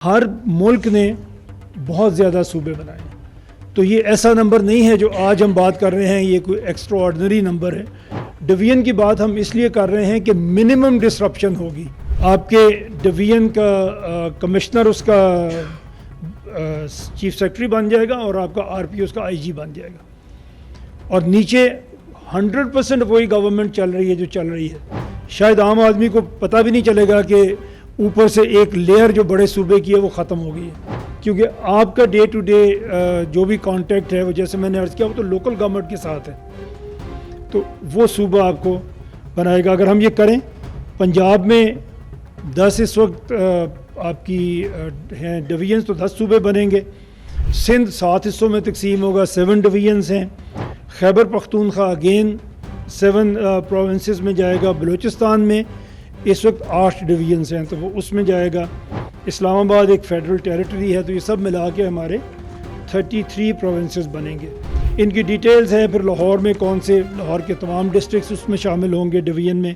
ہر ملک نے بہت زیادہ صوبے بنائے ہیں، تو یہ ایسا نمبر نہیں ہے جو آج ہم بات کر رہے ہیں یہ کوئی ایکسٹرا آرڈنری نمبر ہے۔ ڈویژن کی بات ہم اس لیے کر رہے ہیں کہ منیمم ڈسرپشن ہوگی۔ آپ کے ڈویژن کا کمشنر اس کا چیف سیکرٹری بن جائے گا اور آپ کا آر پی اس کا آئی جی بن جائے گا، اور نیچے 100% وہی گورنمنٹ چل رہی ہے جو چل رہی ہے۔ شاید عام آدمی کو پتہ بھی نہیں چلے گا کہ اوپر سے ایک لیئر جو بڑے صوبے کی ہے وہ ختم ہو گئی ہے، کیونکہ آپ کا ڈے ٹو ڈے جو بھی کانٹیکٹ ہے وہ جیسے میں نے عرض کیا وہ تو لوکل گورنمنٹ کے ساتھ ہے، تو وہ صوبہ آپ کو بنائے گا۔ اگر ہم یہ کریں، پنجاب میں 10 اس وقت آپ کی ہیں ڈویژنس، تو 10 صوبے بنیں گے۔ سندھ 7 حصوں میں تقسیم ہوگا، 7 ڈویژنس ہیں۔ خیبر پختونخوا اگین 7 پروونسز میں جائے گا۔ بلوچستان میں اس وقت 8 ڈویژنس ہیں، تو وہ اس میں جائے گا۔ اسلام آباد ایک فیڈرل ٹیریٹری ہے، تو یہ سب ملا کے ہمارے 33 پروونسز بنیں گے۔ ان کی ڈیٹیلز ہیں، پھر لاہور میں کون سے، لاہور کے تمام ڈسٹرکٹس اس میں شامل ہوں گے ڈویژن میں۔